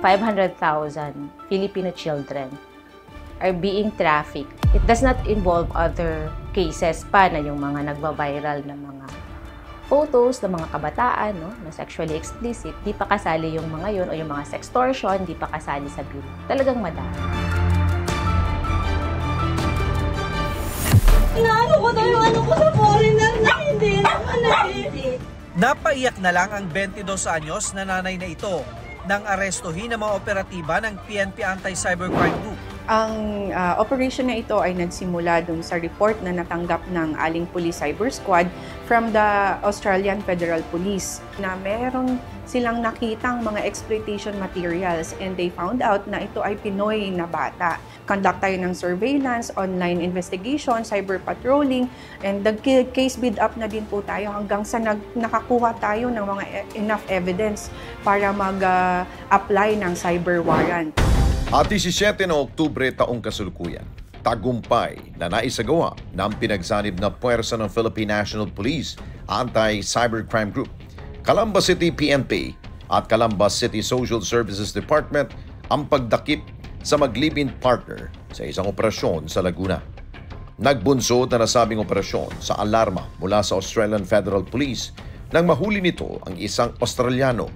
500,000 Filipino children are being trafficked. It does not involve other cases pa na yung mga nagva-viral na mga photos ng mga kabataan, no, na sexually explicit. Di pa kasali yung mga yun o yung mga sextortion, di pa kasali sa bill. Talagang madami. Inaano ko daw yung ano ko sa foreigner na hindi naman eh. Napaiyak na lang ang 22 anyos na nanay na ito nang arestuhin ng mga operatiba ng PNP Anti-Cybercrime Group. Ang operation na ito ay nagsimula dun sa report na natanggap ng Aling Police Cyber Squad from the Australian Federal Police na meron silang nakitang mga exploitation materials and they found out na ito ay Pinoy na bata. Conduct tayo ng surveillance, online investigation, cyber patrolling, and the case build up na din po tayo hanggang sa nakakuha tayo ng mga enough evidence para mag-apply ng cyber warrant. At 17 na Oktubre taong kasalukuyan, tagumpay na naisagawa ng pinagsanib na puwersa ng Philippine National Police Anti-Cybercrime Group, Calamba City PNP at Calamba City Social Services Department ang pagdakip sa maglibing partner sa isang operasyon sa Laguna. Nagbunsod na nasabing operasyon sa alarma mula sa Australian Federal Police nang mahuli nito ang isang Australiano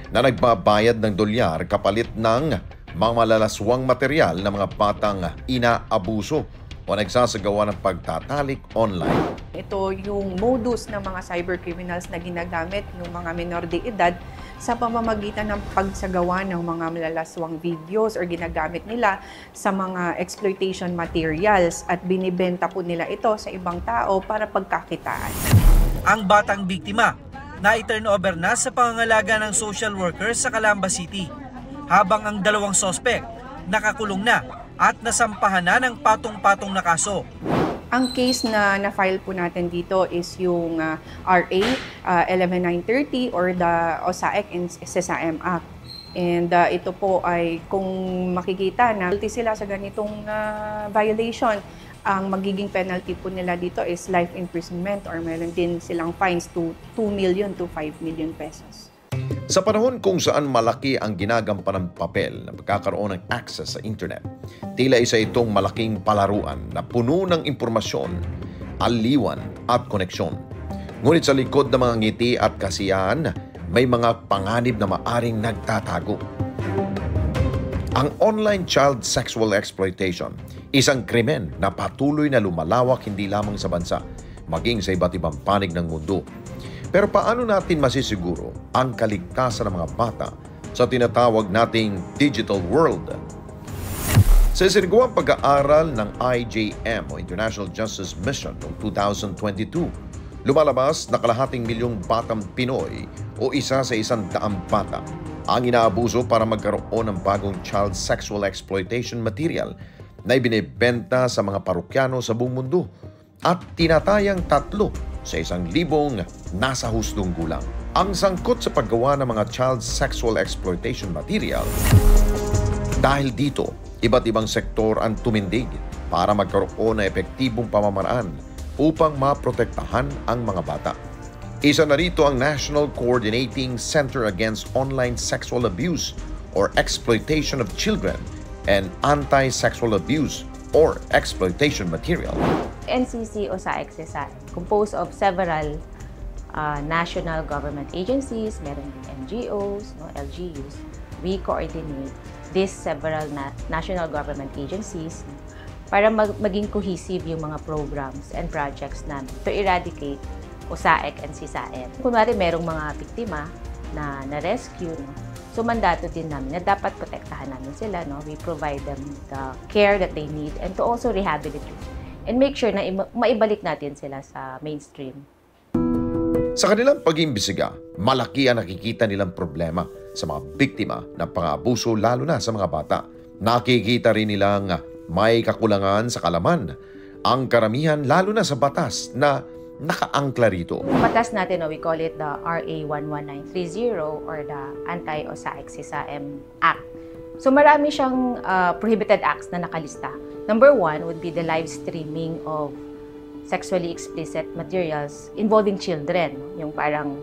na nagbabayad ng dolyar kapalit ng mga malalaswang material ng mga batang inaabuso o nagsasagawa ng pagtatalik online. Ito yung modus ng mga cyber criminals na ginagamit ng mga menor de edad sa pamamagitan ng pagsagawa ng mga malalaswang videos or ginagamit nila sa mga exploitation materials at binibenta po nila ito sa ibang tao para pagkakitaan. Ang batang biktima na i-turnover na sa pangangalaga ng social workers sa Calamba City, habang ang dalawang sospek nakakulong na at nasampahan na ng patong-patong na kaso. Ang case na na-file po natin dito is yung RA 11930 or the OSAEC and SESAM Act. And ito po ay kung makikita na guilty sila sa ganitong violation, ang magiging penalty po nila dito is life imprisonment or meron din silang fines to 2 million to 5 million pesos. Sa panahon kung saan malaki ang ginagampan ng papel na pagkakaroon ng access sa internet, tila isa itong malaking palaruan na puno ng impormasyon, aliwan at koneksyon. Ngunit sa likod ng mga ngiti at kasiyahan, may mga panganib na maaring nagtatago. Ang online child sexual exploitation, isang krimen na patuloy na lumalawak hindi lamang sa bansa, maging sa iba't ibang panig ng mundo. Pero paano natin masisiguro ang kaligtasan ng mga bata sa tinatawag nating digital world? Sa isinagawang pag-aaral ng IJM o International Justice Mission noong 2022, lumalabas na 250,000 batang Pinoy o isa sa 100 bata ang inaabuso para magkaroon ng bagong child sexual exploitation material na ibinebenta sa mga parokyano sa buong mundo at tinatayang 3 sa 1,000 nasa hustong gulang. Ang sangkot sa paggawa ng mga child sexual exploitation material. Dahil dito, iba't ibang sektor ang tumindig para magkaroon ng epektibong pamamaraan upang maprotektahan ang mga bata. Isa na rito ang National Coordinating Center Against Online Sexual Abuse or Exploitation of Children and Anti-Sexual Abuse or Exploitation Material. NCC o SAEC composed of several national government agencies, meron din NGOs, no, LGUs. We coordinate these several national government agencies para maging cohesive yung mga programs and projects namin to eradicate OSAEC and CSAM. Kunwari merong mga biktima na na-rescue, no? So mandato din namin na dapat protektahan namin sila. No? We provide them the care that they need and to also rehabilitate and make sure na maibalik natin sila sa mainstream. Sa kanilang pag-iimbestiga, malaki ang nakikita nilang problema sa mga biktima ng pang-aabuso lalo na sa mga bata. Nakikita rin nilang may kakulangan sa kalaman ang karamihan lalo na sa batas na nakaangkla rito. Batas natin, we call it the RA 11930 or the Anti-OSAEC CSAM Act. So marami siyang prohibited acts na nakalista. Number 1 would be the live streaming of sexually explicit materials involving children. Yung parang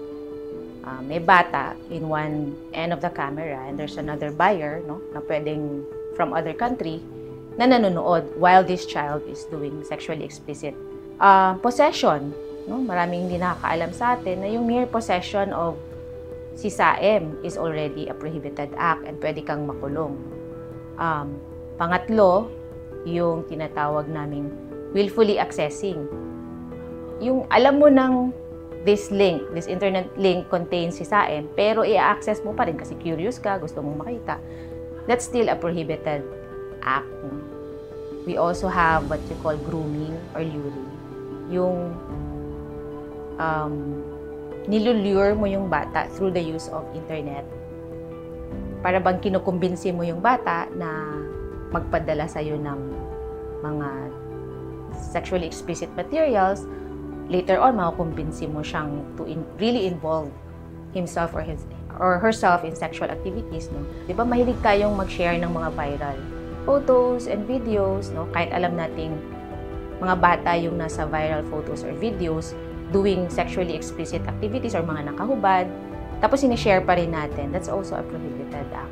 may bata in one end of the camera and there's another buyer, no, na pwedeng from other country na nanonood while this child is doing sexually explicit. Possession, no, maraming hindi nakakaalam sa atin na yung mere possession of sisaem is already a prohibited act and pwede kang makulong. Pangatlo, yung tinatawag naming willfully accessing. Yung alam mo ng this internet link contains sisaem, pero i-access mo pa rin kasi curious ka, gusto mong makita. That's still a prohibited act. No? We also have what you call grooming or luring. Yung nilulure mo yung bata through the use of internet. Para bang kinukumbinsi mo yung bata na magpadala sa'yo ng mga sexually explicit materials. Later on, makukumbinsi mo siyang to really involve himself or herself in sexual activities, no? 'Di ba mahilig tayong mag-share ng mga viral photos and videos, no? Kahit alam nating mga bata yung nasa viral photos or videos doing sexually explicit activities or mga nakahubad, tapos sinishare pa rin natin. That's also a prohibited act.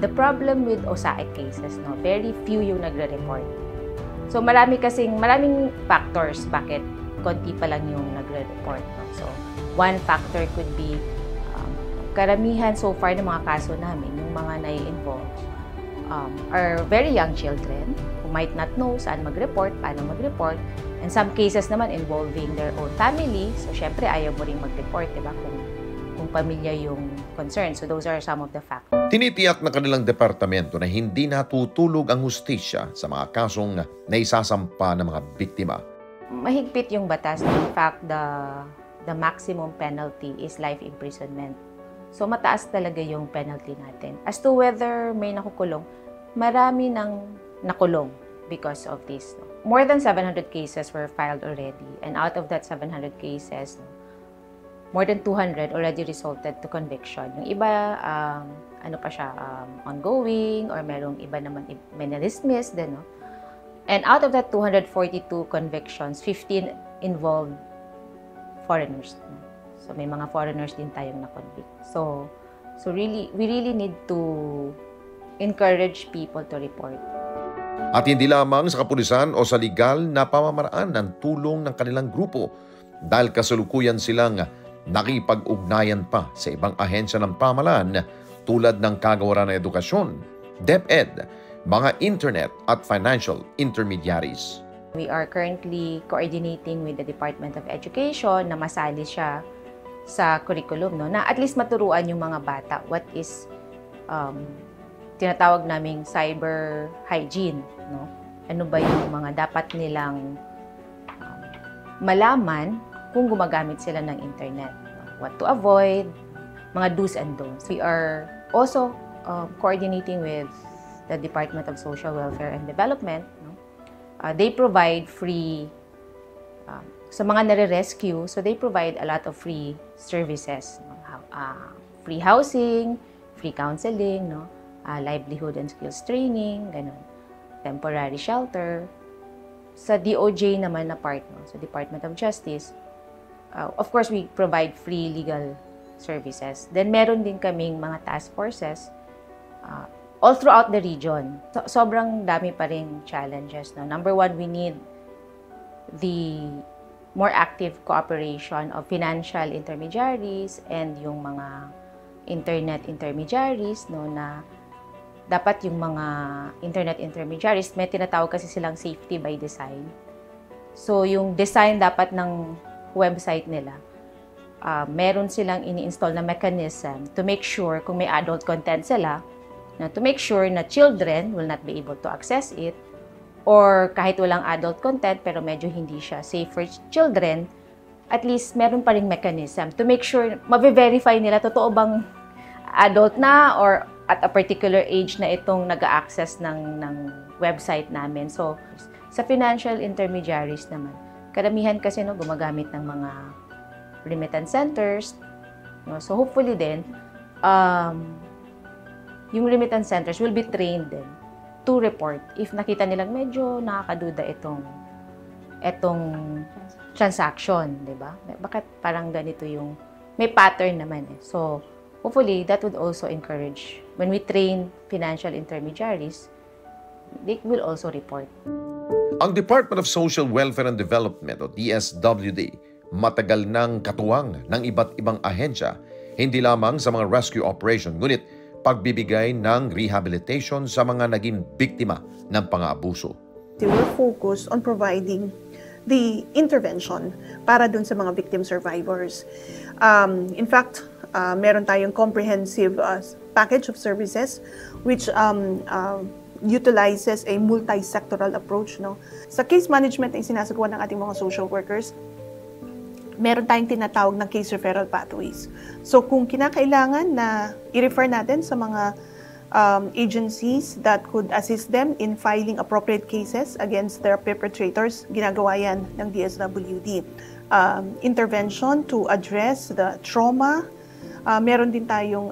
The problem with OSAIC cases, no? Very few yung nagre-report. So maraming factors bakit konti pa lang yung nagre-report. No? So, one factor could be karamihan so far ng mga kaso namin, yung mga nai-involve are very young children who might not know saan mag-report, paano mag-report. And some cases naman involving their own family. So, syempre, ayaw mo rin mag-report, diba? Kung pamilya yung concern. So, those are some of the factors. Tinitiyak ng kanilang departamento na hindi natutulog ang hustisya sa mga kasong naisasampa ng mga biktima. Mahigpit yung batas. In fact, the maximum penalty is life imprisonment. So, mataas talaga yung penalty natin. As to whether may nakukulong, marami nang nakulong because of this. More than 700 cases were filed already. And out of that 700 cases, more than 200 already resulted to conviction. Yung iba, ongoing, or merong iba naman may na-dismiss din, no? And out of that 242 convictions, 15 involved foreigners. So may mga foreigners din tayong na-convict. So really, we really need to encourage people to report. At hindi lamang sa kapulisan o sa legal na pamamaraan ng tulong ng kanilang grupo dahil kasalukuyan silang nakipag-ugnayan pa sa ibang ahensya ng pamahalaan tulad ng Kagawaran ng Edukasyon, DepEd, mga internet at financial intermediaries. We are currently coordinating with the Department of Education na masali siya sa curriculum, no? Na at least maturuan yung mga bata what is tinatawag naming cyber hygiene, no? Ano ba yung mga dapat nilang malaman kung gumagamit sila ng internet, no? What to avoid, mga do's and don'ts. We are also coordinating with the Department of Social Welfare and Development. No? They provide free, sa mga nare-rescue, so they provide a lot of free services. Free housing, free counseling, no? Livelihood and skills training, ganun. Temporary shelter. Sa DOJ naman na part, no? Sa Department of Justice, of course, we provide free legal services. Then meron din kaming mga task forces all throughout the region. Sobrang dami pa rin challenges. No? Number one, we need the more active cooperation of financial intermediaries and yung mga internet intermediaries, no, na dapat yung mga internet intermediaries, may tinatawag kasi silang safety by design. So, yung design dapat ng website nila, meron silang ini-install na mechanism to make sure kung may adult content sila, na to make sure na children will not be able to access it, or kahit walang adult content pero medyo hindi siya safe for children, at least meron pa ring mechanism to make sure, mabe-verify nila totoo bang adult na or at a particular age na itong nag-a-access ng website namin. So, sa financial intermediaries naman, karamihan kasi no, gumagamit ng mga remittance centers. No? So, hopefully din, yung remittance centers will be trained din to report if nakita nilang medyo nakakaduda itong transaction, di ba? Bakit parang ganito yung may pattern naman eh. So, hopefully, that would also encourage, when we train financial intermediaries, they will also report. Ang Department of Social Welfare and Development o DSWD matagal nang katuwang ng iba't ibang ahensya, hindi lamang sa mga rescue operation, ngunit pagbibigay ng rehabilitation sa mga naging biktima ng pang-aabuso. They were focused on providing the intervention para dun sa mga victim survivors. In fact, meron tayong comprehensive package of services which utilizes a multi-sectoral approach. No? Sa case management na sinasagawa ng ating mga social workers, meron tayong tinatawag na case referral pathways. So kung kinakailangan na i-refer natin sa mga agencies that could assist them in filing appropriate cases against their perpetrators, ginagawa yan ng DSWD. Intervention to address the trauma, meron din tayong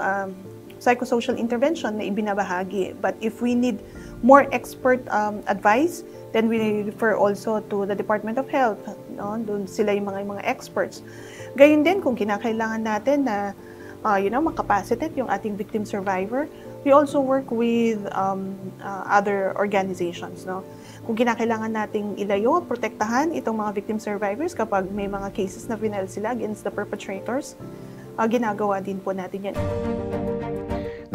psychosocial intervention na ibinabahagi. But if we need more expert advice, then we refer also to the Department of Health. No? Doon sila yung mga experts. Gayun din, kung kinakailangan natin na makapacitate yung ating victim survivor, we also work with other organizations. No? Kung kinakailangan nating ilayo, protektahan itong mga victim survivors kapag may mga cases na final sila against the perpetrators, ginagawa din po natin yan.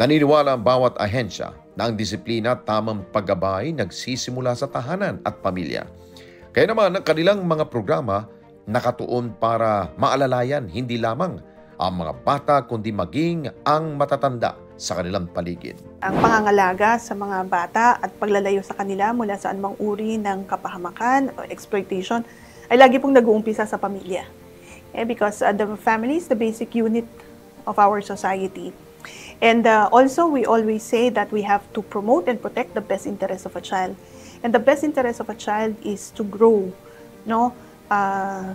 Naniniwala ang bawat ahensya na ang disiplina at tamang paggabay nagsisimula sa tahanan at pamilya. Kaya naman ang kanilang mga programa nakatuon para maalalayan hindi lamang ang mga bata kundi maging ang matatanda sa kanilang paligid. Ang pangangalaga sa mga bata at paglalayo sa kanila mula sa anumang uri ng kapahamakan o exploitation ay lagi pong nag-uumpisa sa pamilya. Because the family is the basic unit of our society. And also, we always say that we have to promote and protect the best interest of a child. And the best interest of a child is to grow, no?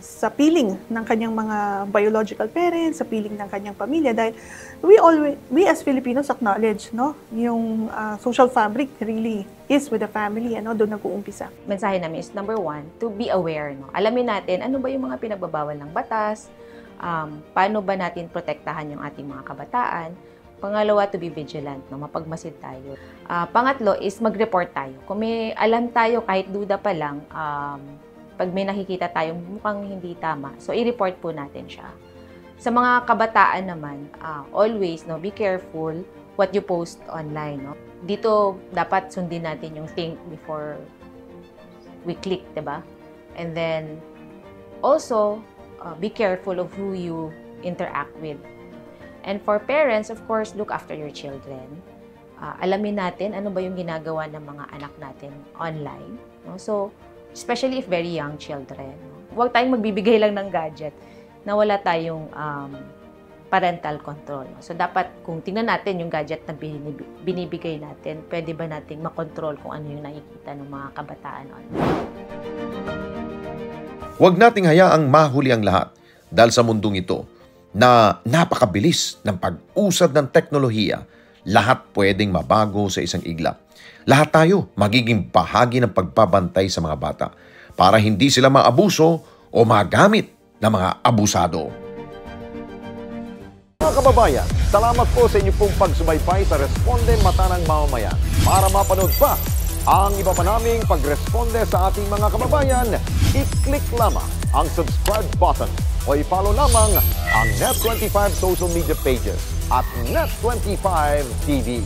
Sa piling ng kanyang mga biological parents, sa piling ng kanyang pamilya. Dahil we as Filipinos acknowledge, no? Yung social fabric really is with the family, doon nag-uumpisa. Mensahe namin is number 1, to be aware. No? Alamin natin ano ba yung mga pinagbabawal ng batas, paano ba natin protektahan yung ating mga kabataan. Pangalawa, to be vigilant, no? Mapagmasid tayo. Pangatlo is mag-report tayo. Kung may alam tayo, kahit duda pa lang, pag may nakikita tayong mukhang hindi tama, so i-report po natin siya. Sa mga kabataan naman, always, no, be careful what you post online. No? Dito, dapat sundin natin yung think before we click, diba? And then, also, be careful of who you interact with. And for parents, of course, look after your children. Alamin natin ano ba yung ginagawa ng mga anak natin online. No? So, especially if very young children. Huwag tayong magbibigay lang ng gadget na wala tayong parental control. So, dapat kung tingnan natin yung gadget na binibigay natin, pwede ba nating makontrol kung ano yung nakikita ng mga kabataan online. Huwag nating hayaang mahuli ang lahat dahil sa mundong ito na napakabilis ng pag-usad ng teknolohiya, lahat pwedeng mabago sa isang iglap. Lahat tayo magiging bahagi ng pagbabantay sa mga bata para hindi sila maabuso o magamit ng mga abusado. Mga kababayan, salamat po sa inyong pong pagsubaybay sa Responde Mata ng Mamamayan. Para mapanood pa ang iba pa naming pagresponde sa ating mga kababayan, i-click lamang ang subscribe button o i-follow lamang ang Net25 social media pages at Net25 TV.